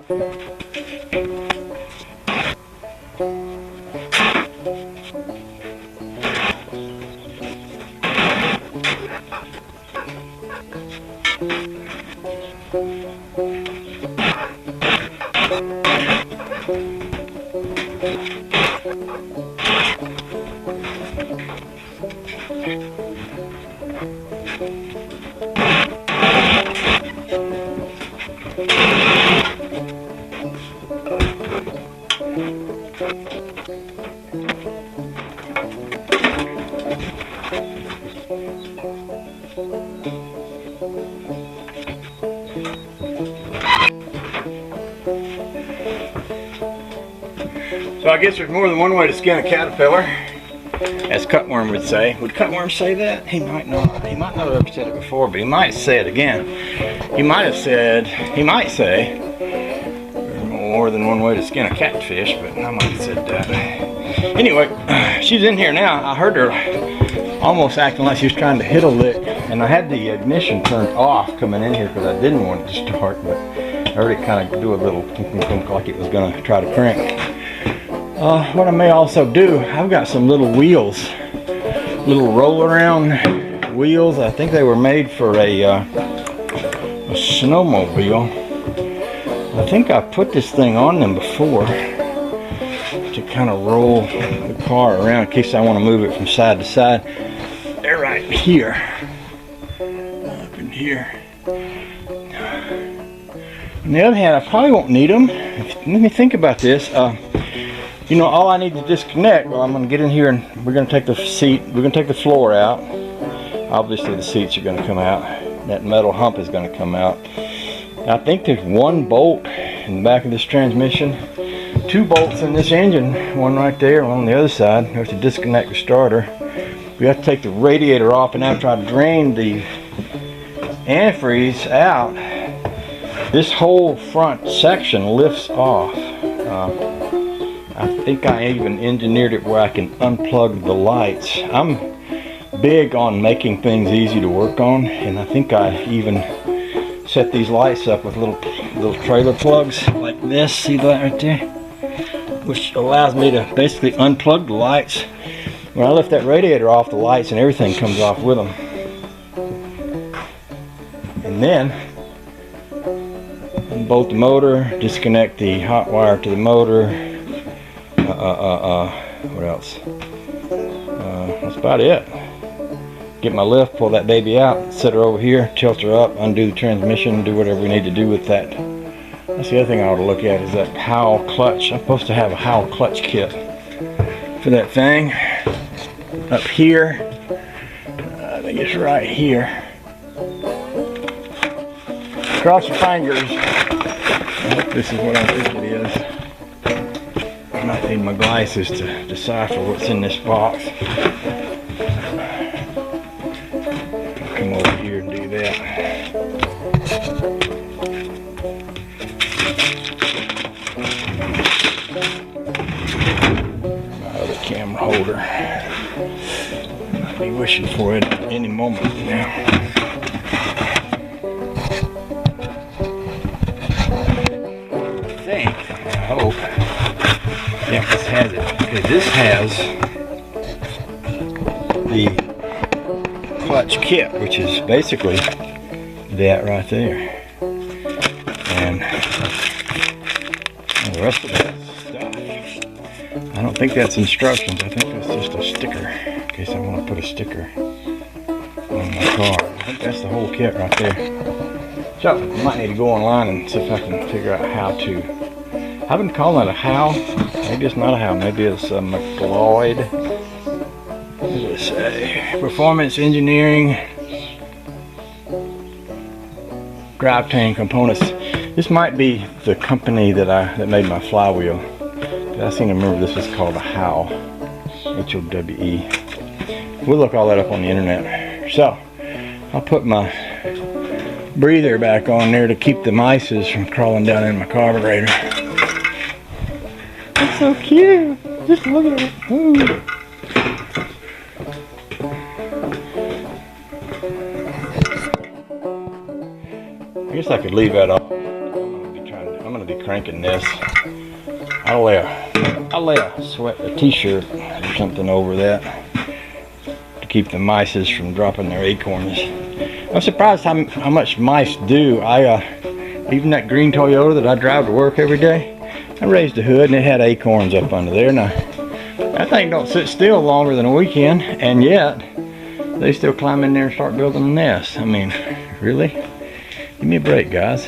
So I guess there's more than one way to skin a caterpillar, as Cutworm would say. Would Cutworm say that? He might not. He might not have ever said it before, but he might say it again. He might say, there's more than one way to skin a catfish, but I might have said that. Anyway, she's in here now. I heard her almost acting like she was trying to hit a lick, and I had the ignition turned off coming in here because I didn't want it to start, but I heard it kind of do a little thunk like it was going to try to crank. What I may also do, I've got some little wheels, little roll around wheels. I think they were made for a snowmobile. I think I put this thing on them before to kind of roll the car around in case I want to move it from side to side. They're right here, up in here. On the other hand, I probably won't need them. Let me think about this. You know, all I need to disconnect, well, I'm going to get in here and we're going to take the seat, we're going to take the floor out. Obviously the seats are going to come out. That metal hump is going to come out. I think there's one bolt in the back of this transmission, 2 bolts in this engine, one right there, one on the other side. We have to disconnect the starter. We have to take the radiator off, and after I drain the antifreeze out, this whole front section lifts off. I think I even engineered it where I can unplug the lights. I'm big on making things easy to work on, and I think I even set these lights up with little trailer plugs like this. See that right there? Which allows me to basically unplug the lights. When I lift that radiator off, the lights and everything comes off with them. And then unbolt the motor, disconnect the hot wire to the motor. What else? That's about it. Get my lift, pull that baby out, set her over here, tilt her up, undo the transmission, do whatever we need to do with that. That's the other thing I ought to look at, is that Howell clutch. I'm supposed to have a Howell clutch kit for that thing. Up here, I think it's right here. Cross your fingers. I hope this is what I think it is. I might need my glasses to decipher what's in this box. Come over here and do that. My other camera holder. I'll be wishing for it any moment now. I hope. Yeah, this has it. Okay, this has the clutch kit, which is basically that right there. And the rest of that stuff. I don't think that's instructions. I think that's just a sticker, in case I want to put a sticker on my car. I think that's the whole kit right there. So, I might need to go online and see if I can figure out how to. I've been calling it a Howell. Maybe it's not a Howell. Maybe it's a McLeod. What does it say? Performance Engineering Drivetrain Components. This might be the company that made my flywheel. I seem to remember this was called a Howell. H-O-W-E. We'll look all that up on the internet. So, I'll put my breather back on there to keep the mices from crawling down in my carburetor. It's so cute. Just look at it. Ooh. I guess I could leave that off. I'm gonna probably be cranking this. I'll lay a t-shirt or something over that to keep the mice from dropping their acorns. I'm surprised how much mice do. Even that green Toyota that I drive to work every day, I raised the hood and it had acorns up under there. Now, that thing don't sit still longer than a weekend, and yet they still climb in there and start building a nest. I mean, really? Give me a break, guys.